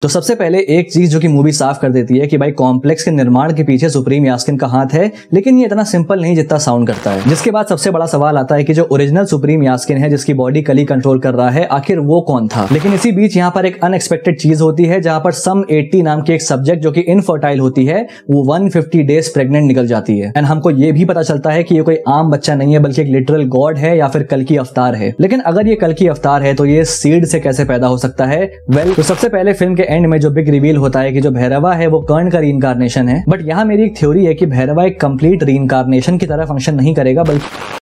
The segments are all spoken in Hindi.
तो सबसे पहले एक चीज जो कि मूवी साफ कर देती है कि भाई कॉम्प्लेक्स के निर्माण के पीछे सुप्रीम यास्किन का हाथ है, लेकिन ये इतना सिंपल नहीं जितना साउंड करता है। जिसके बाद सबसे बड़ा सवाल आता है कि जो ओरिजिनल सुप्रीम यास्किन है, जिसकी बॉडी कली कंट्रोल कर रहा है, आखिर वो कौन था। लेकिन इसी बीच यहाँ पर एक अनएक्सपेक्टेड चीज होती है, जहां पर सम 80 नाम की एक सब्जेक्ट जो कि इनफर्टाइल होती है, वो 150 डेज प्रेग्नेंट निकल जाती है। एंड हमको ये भी पता चलता है कि ये कोई आम बच्चा नहीं है, बल्कि एक लिटरल गॉड है या फिर कल की अवतार है। लेकिन अगर ये कल की अवतार है तो ये सीड से कैसे पैदा हो सकता है? तो सबसे पहले फिल्म के एंड में जो बिग रिवील होता है कि जो भैरवा है वो कर्ण का रीइंकार्नेशन है। बट यहाँ मेरी एक थ्योरी है कि भैरवा एक कंप्लीट रीइंकार्नेशन की तरह फंक्शन नहीं करेगा, बल्कि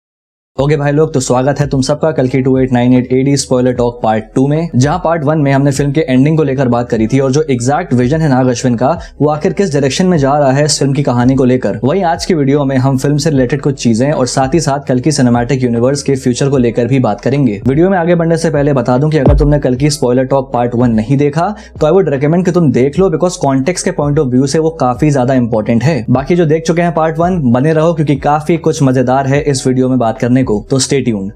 ओके भाई लोग, तो स्वागत है तुम सबका कल की 2898 AD स्पॉइलर टॉक पार्ट 2 में। जहां पार्ट 1 में हमने फिल्म के एंडिंग को लेकर बात करी थी और जो एग्जैक्ट विजन है नाग अश्विन का, वो आखिर किस डायरेक्शन में जा रहा है इस फिल्म की कहानी को लेकर। वहीं आज की वीडियो में हम फिल्म से रिलेटेड कुछ चीजें और साथ ही साथ कल की सिनेमैटिक यूनिवर्स के फ्यूचर को लेकर भी बात करेंगे। वीडियो में आगे बढ़ने से पहले बता दूं कि अगर तुमने कल की स्पॉइलर टॉक पार्ट 1 नहीं देखा तो आई वुड रिकमेंड कि तुम देख लो, बिकॉज कॉन्टेक्स्ट के पॉइंट ऑफ व्यू से वो काफी ज्यादा इंपॉर्टेंट है। बाकी जो देख चुके हैं पार्ट 1, बने रहो क्योंकि काफी कुछ मजेदार है इस वीडियो में बात करने को, तो स्टे ट्यून्ड।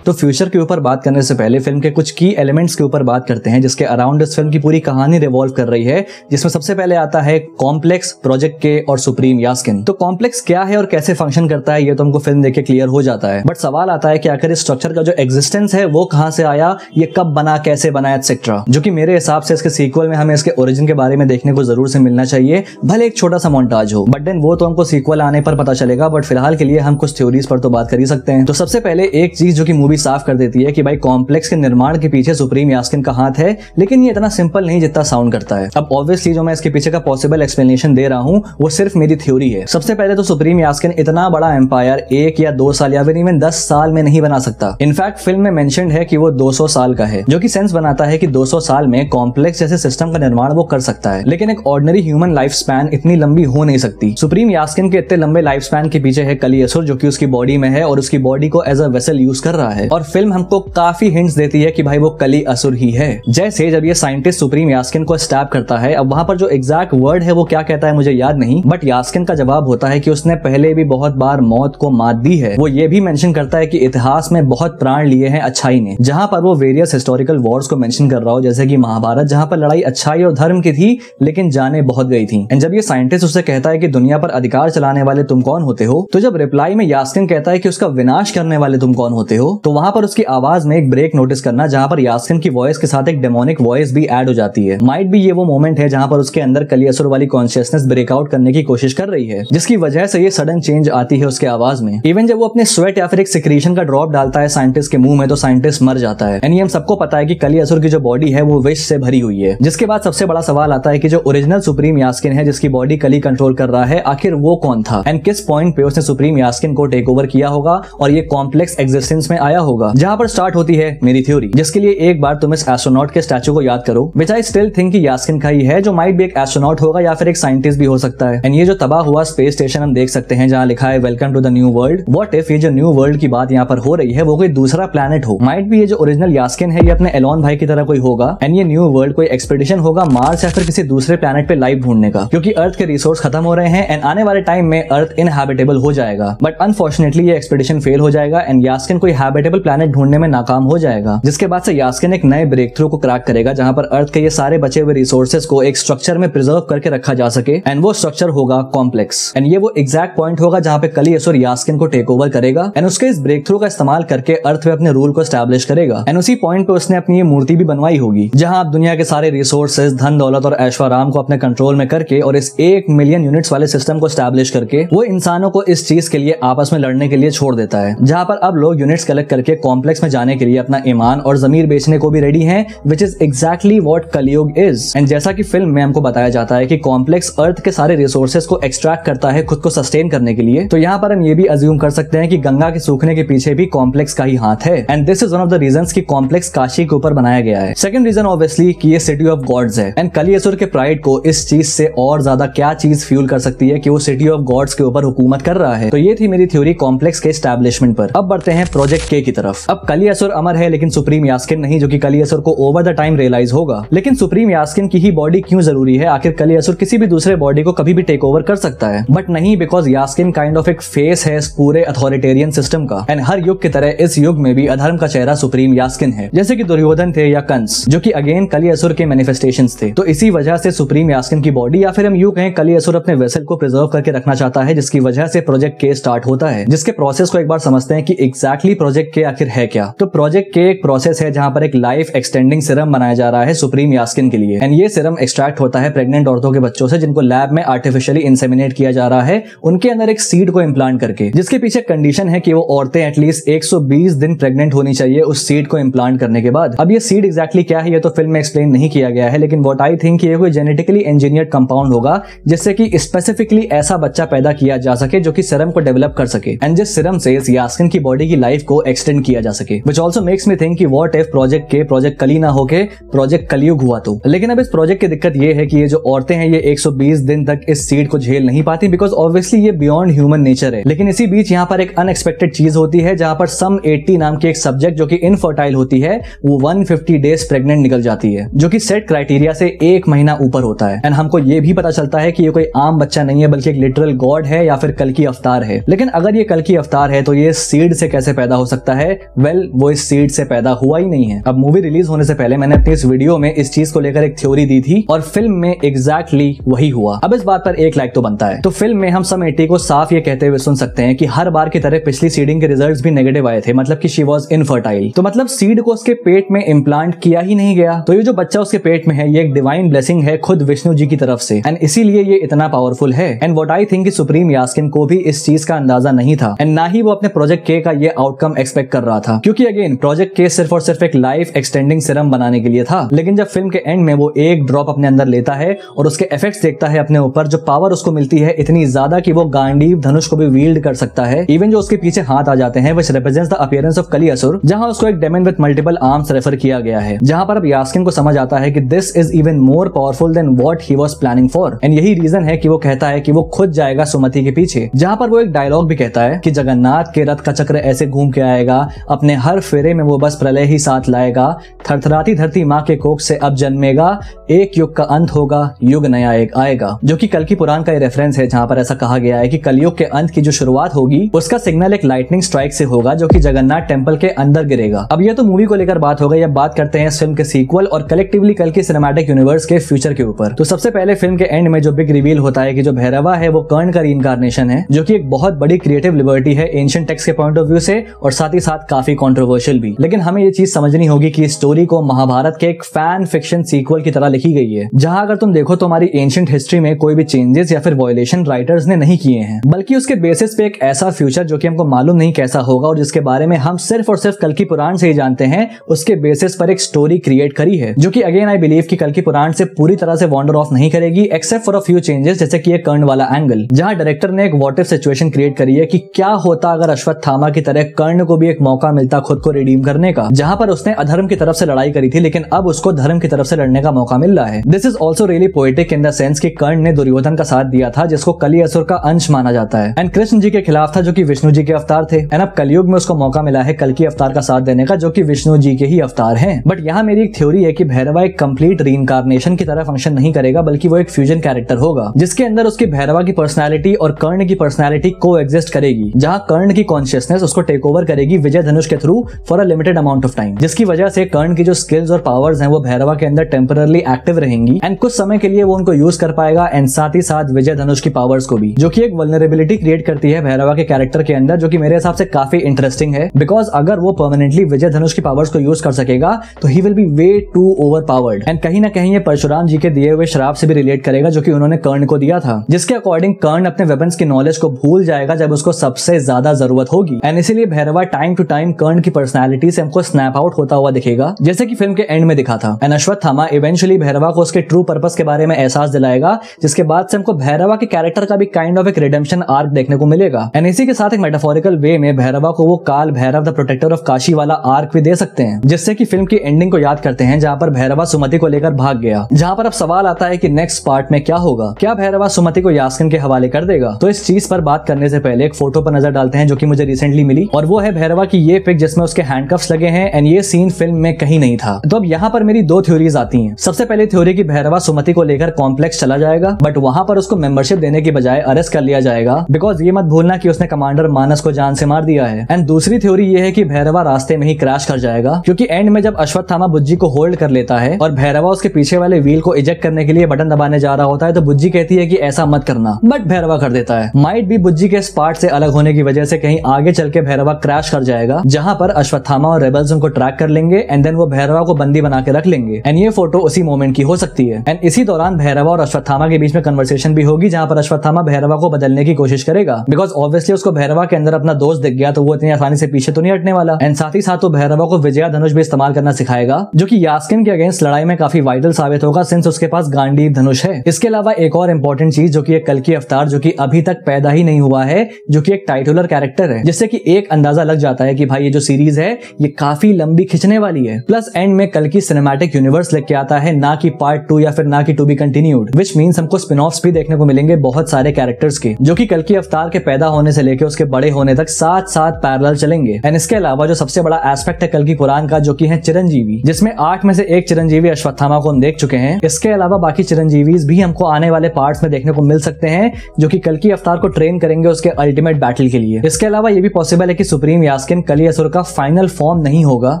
तो फ्यूचर के ऊपर बात करने से पहले फिल्म के कुछ की एलिमेंट्स के ऊपर बात करते हैं, जिसके अराउंड इस फिल्म की पूरी कहानी रिवॉल्व कर रही है। जिसमें सबसे पहले आता है कॉम्प्लेक्स, प्रोजेक्ट के और सुप्रीम यास्किन। तो कॉम्प्लेक्स क्या है और कैसे फंक्शन करता है, ये तो हमको फिल्म देख के क्लियर हो जाता है। बट सवाल आता है कि आखिर इस स्ट्रक्चर का जो एग्जिस्टेंस है वो कहां से आया, ये कब बना, कैसे बना, एक्सेट्रा। जो कि मेरे हिसाब से इसके सीक्वल में हमें इसके ओरिजिन के बारे में देखने को जरूर से मिलना चाहिए, भले एक छोटा सा मोन्टाज हो। बट देन वो तो हमको सीक्वल आने पर पता चलेगा। बट फिलहाल के लिए हम कुछ थ्योरीज पर तो बात कर ही सकते हैं। तो सबसे पहले एक चीज जो कि मूवी साफ कर देती है कि भाई कॉम्प्लेक्स के निर्माण के पीछे सुप्रीम यास्किन का हाथ है, लेकिन ये इतना सिंपल नहीं जितना साउंड करता है। अब ऑब्वियसली जो मैं इसके पीछे का पॉसिबल एक्सप्लेनेशन दे रहा हूं वो सिर्फ मेरी थ्योरी है। सबसे पहले तो सुप्रीम यास्किन इतना बड़ा एम्पायर 1 या 2 साल या फिर इवन 10 साल में नहीं बना सकता। इनफैक्ट फिल्म में मेंशन्ड है कि वो 200 साल का है, जो कि सेंस बनाता है कि 200 साल में कॉम्प्लेक्स जैसे सिस्टम का निर्माण वो कर सकता है। लेकिन एक ऑर्डिनरी ह्यूमन लाइफ स्पैन इतनी लंबी हो नहीं सकती। सुप्रीम यास्किन के इतने लंबे लाइफ स्पैन के पीछे है कली असुर, जो कि उसकी बॉडी में है और उसकी बॉडी को एज अ वेसल यूज कर रहा है। और फिल्म हमको काफी हिंट्स देती है कि भाई वो कली असुर ही है। जैसे जब ये साइंटिस्ट सुप्रीम यास्किन को स्टैब करता है, अब वहां पर जो एग्जैक्ट वर्ड है वो क्या कहता है मुझे याद नहीं, बट यास्किन का जवाब होता है कि उसने पहले भी बहुत बार मौत को मात दी है। वो ये भी मेंशन करता है कि इतिहास में बहुत प्राण लिए हैं अच्छाई ने। जहां पर वो वेरियस हिस्टोरिकल वॉर्स को मेंशन कर रहा हो, जैसे कि महाभारत, जहां पर लड़ाई अच्छाई और धर्म की थी लेकिन जाने बहुत गई थी। एंड जब ये साइंटिस्ट उससे कहता है कि दुनिया पर अधिकार चलाने वाले तुम कौन होते हो, तो जब रिप्लाई में यास्किन कहता है कि उसका विनाश करने वाले तुम कौन होते हो, तो वहां पर उसकी आवाज में एक ब्रेक नोटिस करना, जहां पर यास्किन की वॉइस के साथ एक डेमोनिक वॉइस भी ऐड हो जाती है। माइट भी ये वो मोमेंट है जहां पर उसके अंदर कली असुर वाली कॉन्शियसनेस ब्रेकआउट करने की कोशिश कर रही है, जिसकी वजह से ये सडन चेंज आती है उसके आवाज में। इवन जब वो अपने स्वेट या फिर एक सिक्रीशन का ड्रॉप डालता है साइंटिस्ट के मुंह में, तो साइंटिस्ट मर जाता है। एंड ये हम सबको पता है कि कली असुर की जो बॉडी है वो विष से भरी हुई है। जिसके बाद सबसे बड़ा सवाल आता है कि जो ओरिजिनल सुप्रीम यास्किन है, जिसकी बॉडी कली कंट्रोल कर रहा है, आखिर वो कौन था एंड किस पॉइंट पे उसने सुप्रीम यास्किन को टेक ओवर किया होगा और ये कॉम्प्लेक्स एग्जिस्टेंस में आया होगा। जहां पर स्टार्ट होती है मेरी थ्योरी, जिसके लिए एक बार तुम इस एस्ट्रोनॉट के स्टैचू को याद करो, विच आई स्टिल थिंक कि यास्किन का ही है, जो माइट भी एक एस्ट्रोनॉट होगा या फिर एक साइंटिस्ट भी हो सकता है। एंड ये जो तबाह हुआ स्पेस स्टेशन हम देख सकते हैं जहां लिखा है welcome to the new world. What if ये जो न्यू वर्ल्ड की बात यहाँ पर हो रही है वो कोई दूसरा प्लैनेट हो। माइट भी ये जो ओरिजिनल यास्किन है ये अपने एलोन भाई की तरह कोई होगा एंड ये न्यू वर्ल्ड कोई एक्सपेडिशन होगा मार्स या फिर किसी दूसरे प्लैनेट पे लाइफ ढूंढने का, क्योंकि अर्थ के रिसोर्स खत्म हो रहे हैं एंड आने वाले टाइम में अर्थ इनहैबिटेबल हो जाएगा। बट अनफॉर्चुनेटली ये एक्सपेडिशन फेल हो जाएगा एंड यास्किन कोई हैबिटेबल प्लैनेट ढूंढने में नाकाम हो जाएगा। जिसके बाद से यास्किन एक नए ब्रेक थ्रू को क्रैक करेगा जहां पर अर्थ के ये सारे बचे हुए रिसोर्सेज को एक स्ट्रक्चर में प्रिजर्व करके रखा जा सके, एंड वो स्ट्रक्चर होगा कॉम्प्लेक्स। एंड ये वो एग्जैक्ट पॉइंट होगा जहां पे कली असुर यास्किन को टेक ओवर करेगा एंड उसके इस ब्रेक थ्रू का इस्तेमाल करके अर्थ पे अपने रूल को एस्टैब्लिश करेगा। एंड उसी पॉइंट पे उसने अपनी ये मूर्ति भी बनवाई होगी, जहां आप दुनिया के सारे रिसोर्सेज, धन दौलत और ऐशोआराम को अपने कंट्रोल में करके और इस 1 मिलियन यूनिट्स वाले सिस्टम को एस्टैब्लिश करके वो इंसानों को इस चीज के लिए आपस में लड़ने के लिए छोड़ देता है। जहां पर अब लोग यूनिट्स कलेक्ट करके कॉम्प्लेक्स में जाने के लिए अपना ईमान और जमीर बेचने को भी रेडी हैं, विच इज एग्जैक्टली व्हाट कलयुग इज। एंड जैसा कि फिल्म में हमको बताया जाता है कि कॉम्प्लेक्स अर्थ के सारे रिसोर्सेज को एक्सट्रैक्ट करता है खुद को सस्टेन करने के लिए, तो यहाँ पर हम ये भी अज्यूम कर सकते हैं कि गंगा के सूखने के पीछे भी कॉम्प्लेक्स का ही हाथ है। And this is one of the reasons कि कॉम्प्लेक्स काशी के ऊपर बनाया गया है। सेकंड रीजन ऑब्वियसली कि ये सिटी ऑफ गॉड्स है एंड कली असुर के प्राइड को इस चीज से और ज्यादा क्या चीज फ्यूल कर सकती है कि वो सिटी ऑफ गॉड्स के ऊपर हुकूमत कर रहा है। तो ये थी मेरी थ्योरी कॉम्प्लेक्स के एस्टैब्लिशमेंट पर। अब बढ़ते हैं प्रोजेक्ट के की तरफ। अब कलियासुर अमर है लेकिन सुप्रीम यास्किन नहीं, जो कि कलियासुर को ओवर द टाइम रियलाइज होगा। लेकिन सुप्रीम यास्किन की ही बॉडी क्यों जरूरी है? आखिर कलियासुर किसी भी दूसरे बॉडी को कभी भी टेक ओवर कर सकता है, बट नहीं, बिकॉज यास्किन काइंड ऑफ एक फेस है इस पूरे अथॉरिटेरियन सिस्टम का। एंड हर युग की तरह इस युग में भी अधर्म का चेहरा सुप्रीम यास्किन है, जैसे कि दुर्योधन थे या कंस, जो कि अगेन कलियासुर के मैनिफेस्टेशंस थे। तो इसी वजह से सुप्रीम यास्किन की बॉडी, या फिर हम यूं कहें कलियासुर अपने वेसल को प्रिजर्व करके रखना चाहता है, जिसकी वजह से प्रोजेक्ट के स्टार्ट होता है। जिसके प्रोसेस को एक बार समझते हैं कि एग्जैक्टली प्रोजेक्ट के आखिर है क्या। तो प्रोजेक्ट के एक प्रोसेस है जहां पर एक लाइफ एक्सटेंडिंग सिरम बनाया जा रहा है सुप्रीम यास्किन के लिए। एंड ये सिरम एक्सट्रैक्ट होता है प्रेग्नेंट औरतों के बच्चों से, जिनको लैब में आर्टिफिशियली इंसेमिनेट किया जा रहा है, उनके अंदर एक सीड को इम्प्लांट करके, जिसके पीछे कंडीशन है कि वो औरतें एटलीस्ट 120 दिन प्रेग्नेंट होनी चाहिए उस सीड को इम्प्लांट करने के बाद। अब ये सीड एग्जैक्टली क्या है ये तो फिल्म में एक्सप्लेन नहीं किया गया है, लेकिन व्हाट आई थिंक ये कोई जेनेटिकली इंजीनियर्ड कंपाउंड होगा जिससे कि स्पेसिफिकली ऐसा बच्चा पैदा किया जा सके जो कि सिरम को डेवलप कर सके, एंड जिस सिरम से इस यास्किन की बॉडी की लाइफ को एक्सटेंड किया जा सके। Which also makes me think कि व्हाट इफ प्रोजेक्ट कली ना होके प्रोजेक्ट कलयुग हुआ तो। लेकिन अब इस प्रोजेक्ट की दिक्कत ये है कि ये जो औरतें हैं ये 120 दिन तक इस सीड को झेल नहीं पाती, बिकॉज ऑब्वियसली ये बियॉन्ड ह्यूमन नेचर है। लेकिन इसी बीच यहाँ पर एक अनएक्सपेक्टेड चीज होती है, जहां पर सम 80 नाम की एक सब्जेक्ट जो कि इनफर्टाइल होती है, वो 150 डेज प्रेग्नेंट निकल जाती है, जो कि सेट क्राइटेरिया से 1 महीना ऊपर होता है। एंड हमको ये भी पता चलता है कि ये कोई आम बच्चा नहीं है, बल्कि एक लिटरल गॉड है या फिर कल की अवतार है। लेकिन अगर ये कल की अवतार है तो ये सीड से कैसे पैदा हो सकता है? वेल, वो इस सीड से पैदा हुआ ही नहीं है। अब मूवी रिलीज होने से पहले मैंने अपनी इस वीडियो में इस चीज को लेकर एक थ्योरी दी थी, और फिल्म में एग्जैक्टली वही हुआ। अब इस बात पर 1 लाइक तो बनता है। तो फिल्म में हम सम 80 को साफ ये कहते हुए सुन सकते हैं कि हर बार की तरह पिछली सीडिंग के रिजल्ट्स भी नेगेटिव आए थे, मतलब कि शी वाज इनफर्टाइल। तो मतलब सीड को उसके पेट में इम्प्लांट किया ही नहीं गया। तो ये जो बच्चा उसके पेट में है ये एक डिवाइन ब्लेसिंग है खुद विष्णु जी की तरफ से, एंड इसीलिए ये इतना पावरफुल है। And what I think supreme यास्किन को भी इस चीज का अंदाजा नहीं था, एंड ना ही वो अपने प्रोजेक्ट के का ये आउटकम एक्सपेक्ट कर रहा था, क्योंकि अगेन प्रोजेक्ट के सिर्फ और सिर्फ एक लाइफ एक्सटेंडिंग सिरम बनाने के लिए था। लेकिन जब फिल्म के एंड में वो एक ड्रॉप अपने अंदर लेता है और उसके इफेक्ट्स देखता है अपने ऊपर, जो पावर उसको मिलती है इतनी ज्यादा कि वो गांडीव धनुष को भी वील्ड कर सकता है, इवन जो उसके पीछे हाथ आ जाते हैं, which represents the appearance of Kaliasur, जहां उसको एक demon with multiple arms refer किया गया है। जहां पर अब यास्किन को समझ आता है कि this is even more powerful than what he was planning for, and यही रीजन है कि वो कहता है कि वो खुद जाएगा सुमति के पीछे। जहां पर वो एक डायलॉग भी कहता है कि जगन्नाथ के रथ का चक्र ऐसे घूम के आएगा, अपने हर फेरे में वो बस प्रलय ही साथ लाएगा, थरथराती धरती माँ के कोख से अब जन्मेगा, एक युग का अंत होगा, युग नया एक आएगा, जो कि कल की पुराण का रेफरेंस है, जहां पर ऐसा कहा गया है कि कलयुग के अंत की जो शुरुआत होगी उसका सिग्नल एक लाइटनिंग स्ट्राइक से होगा, जो कि जगन्नाथ टेंपल के अंदर गिरेगा। अब ये तो मूवी को लेकर बात हो गई, अब बात करते हैं इस फिल्म के सीक्वल और कलेक्टिवली कल की सिनेमैटिक यूनिवर्स के फ्यूचर के ऊपर। तो सबसे पहले फिल्म के एंड में जो बिग रिवील होता है कि जो भैरवा है वो कर्ण का रीइंकार्नेशन है, जो कि एक बहुत बड़ी क्रिएटिव लिबर्टी है एंशिएंट टेक्स्ट के पॉइंट ऑफ व्यू से, और साथ ही साथ काफी कंट्रोवर्शियल भी। लेकिन हमें ये चीज समझनी होगी कि स्टोरी को महाभारत के एक फैन फिक्शन सीक्वल की तरह लिखी गई है, जहां अगर तुम देखो तो हमारी एंशिएंट हिस्ट्री में कोई भी चेंजेस या फिर वॉयलेशन राइटर्स ने नहीं किए हैं, बल्कि उसके बेसिस पे एक ऐसा फ्यूचर जो कि हमको मालूम नहीं कैसा होगा और जिसके बारे में हम सिर्फ और सिर्फ कल की पुराण से ही जानते हैं, उसके बेसिस पर एक स्टोरी क्रिएट करी है, जो कि अगेन आई बिलीव कि कल की पुराण से पूरी तरह से वॉन्डर ऑफ नहीं करेगी, except for a few changes, जैसे कि एक कर्ण वाला एंगल, जहां डायरेक्टर ने एक व्हाट इफ सिचुएशन क्रिएट करी है कि क्या होता अगर अश्वत्थामा की तरह कर्ण को भी एक मौका मिलता खुद को रिडीम करने का, जहां पर उसने अधर्म की तरफ से लड़ाई करी थी लेकिन अब उसको धर्म की तरफ से लड़ने का मौका मिल रहा है। This is also really poetic in the sense कि कर्ण ने दुर्योधन का साथ दिया था, जिसको कलियासुर का अंश माना जाता है, एंड कृष्ण जी के खिलाफ था जो कि विष्णु जी के अवतार थे, एंड अब कलयुग में उसको मौका मिला है कल की अवतार का साथ देने का, जो कि विष्णु जी के ही अवतार हैं। बट यहाँ मेरी एक थ्योरी है कि भैरवा एक कंप्लीट रीइंकार्नेशन की तरह फंक्शन नहीं करेगा, बल्कि वो एक फ्यूजन कैरेक्टर होगा, जिसके अंदर उसकी भैरवा की पर्सनैलिटी और कर्ण की पर्सनैलिटी को एग्जिस्ट करेगी, जहां कर्ण की कॉन्शियसनेस उसको टेक ओवर करेगी विजय धनुष के through for a limited amount of time, जिसकी वजह से कर्ण की जो स्किल्स और पावर्स हैं वो भैरवा के अंदर टेम्पररली एक्टिव रहेंगी, एंड कुछ समय के लिए वो उनको यूज कर पाएगा, एंड साथ ही साथ विजय धनुष की पावर्स को भी, जो कि एक वल्नरेबिलिटी क्रिएट करती है भैरवा के कैरेक्टर के अंदर, जो कि मेरे हिसाब से काफी इंटरेस्टिंग है, बिकॉज अगर वो परमानेंटली विजय धनुष की पावर्स को यूज कर सकेगा तो he will be way too overpowered, and कहीं ना कहीं ये परशुराम जी के दिए हुए श्राप से भी रिलेट करेगा, जो कि उन्होंने कर्ण को दिया था, जिसके अकॉर्डिंग कर्ण अपने वेपन्स की नॉलेज को भूल जाएगा जब उसको सबसे ज्यादा जरूरत होगी, एंड इसीलिए भैरवा टाइम टू टाइम कर्ण की पर्सनैलिटी से हमको स्नैप आउट होता हुआ दिखेगा, जैसे कि फिल्म के एंड में दिखा था। एंड अश्वत्थामा इवेंचुअली भैरवा को उसके ट्रू पर्पस के बारे में एहसास दिलाएगा, जिसके बाद से हमको भैरवा के कैरेक्टर का भी काइंड ऑफ एक रिडेम्पशन आर्क देखने को मिलेगा, एंड इसी के साथ एक मेटाफोरिकल वे में भैरवा को वो Kaal Bhairav the protector of Kashi वाला आर्क भी दे सकते हैं, जिससे कि फिल्म की एंडिंग को याद करते हैं, जहां पर भैरवा सुमति को लेकर भाग गया, जहां पर अब सवाल आता है कि नेक्स्ट पार्ट में क्या होगा, क्या भैरवा सुमति को यास्किन के हवाले कर देगा? तो इस चीज पर बात करने से पहले एक फोटो पर नजर डालते हैं जो कि मुझे रिसेंटली मिली, और वो है भैरवा भैरवा की ये पिक जिसमें उसके हैंडकफ्स लगे हैं एंड ये सीन फिल्म में कहीं नहीं था। तो अब यहाँ पर मेरी दो थ्योरीज आती हैं। सबसे पहली थ्योरी की भैरवा सुमति को लेकर कॉम्प्लेक्स चला जाएगा, बट वहां पर उसको मेंबरशिप देने की बजाय अरेस्ट कर लिया जाएगा, बिकॉज ये मत भूलना कि उसने कमांडर मानस को जान से मार दिया है। एंड दूसरी थ्योरी ये है कि भैरवा रास्ते में ही क्रैश कर जाएगा, क्योंकि एंड में जब अश्वत्थामा बुज्जी को होल्ड कर लेता है और भैरवा उसके पीछे वाले व्हील को इजेक्ट करने के लिए बटन दबाने जा रहा होता है, तो बुज्जी कहती है कि ऐसा मत करना, बट भैरवा कर देता है। माइट भी बुज्जी के स्पार्ट से अलग होने की वजह से कहीं आगे चल के भैरवा क्रैश कर जाएगा, जहां पर अश्वत्थामा और रेबल्स उनको ट्रैक कर लेंगे एंड देन वो भैरवा को बंदी बना के रख लेंगे। एंड ये फोटो उसी मोमेंट की हो सकती है। एंड इसी दौरान भैरवा और अश्वत्थामा के बीच में कन्वर्सेशन भी होगी, जहां पर अश्वत्थामा भैरवा को बदलने की कोशिश करेगा, बिकॉज ऑब्वियसली उसको भैरवा के अंदर अपना दोस्त दिख गया, तो वो इतनी आसानी से पीछे तो नहीं हटने वाला। एंड साथ ही साथ वो भैरवा को विजया धनुष भी इस्तेमाल करना सिखाएगा, जो कि यास्किन के अगेंस्ट लड़ाई में काफी वाइटल साबित होगा, सिंस उसके पास गांडीव धनुष है। इसके अलावा एक और इंपॉर्टेंट चीज जो कि एक कल्कि अवतार जो कि अभी तक पैदा ही नहीं हुआ है, जो कि एक टाइटुलर कैरेक्टर है, जिससे कि एक अंदाजा लग जाता है कि भाई ये जो सीरीज है ये काफी लंबी खिंचने वाली है। प्लस एंड में कल्कि सिनेमैटिक यूनिवर्स लेके आता है, ना कि पार्ट 2 या फिर ना कि to be continued, which means हमको स्पिन ऑफ्स भी देखने को मिलेंगे बहुत सारे कैरेक्टर्स के, जो कि कल्कि अवतार के पैदा होने से लेकर उसके बड़े होने तक साथ साथ पैरेलल चलेंगे। एंड इसके अलावा जो सबसे बड़ा एस्पेक्ट है कल्कि पुराण का, जो कि है चिरंजीवी, जिसमें 8 में से एक चिरंजीवी अश्वत्थामा को हम देख चुके हैं। इसके अलावा बाकी चिरंजीवीज भी हमको आने वाले पार्ट्स में देखने को मिल सकते हैं, जो कि कल्कि अवतार को ट्रेन करेंगे उसके अल्टीमेट बैटल के लिए। इसके अलावा ये भी पॉसिबल है कि सुप्रीम यास्किन कली असुर का फाइनल फॉर्म नहीं होगा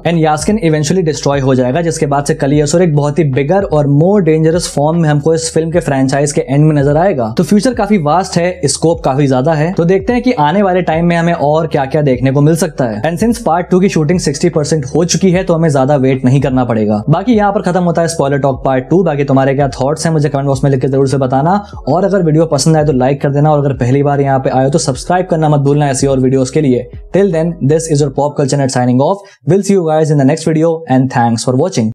एंड यास्किन इवेंचुअली डिस्ट्रॉय हो जाएगा, जिसके बाद से कली असुर एक बहुत ही बिगर और मोर डेंजरस फॉर्म में हमको इस फिल्म के फ्रेंचाइज के एंड में नजर आएगा। तो फ्यूचर काफी वास्ट है, स्कोप काफी ज्यादा है, तो देखते हैं कि आने वाले टाइम में हमें और क्या क्या देखने को मिल सकता है। एंड सिंस पार्ट 2 की शूटिंग 60% हो चुकी है, तो हमें ज्यादा वेट नहीं करना पड़ेगा। बाकी यहाँ पर खत्म होता है स्पॉइलर टॉक पार्ट 2। बाकी तुम्हारे क्या थॉट्स हैं मुझे कमेंट बॉक्स में लिख के जरूर से बताना, और अगर वीडियो पसंद आए तो लाइक कर देना, और अगर पहली बार यहाँ पे आए तो सब्सक्राइब करना मत भूलना ऐसी और वीडियोस के लिए। Till then, this is your pop culture net signing off. Will see you guys in the next video and thanks for watching.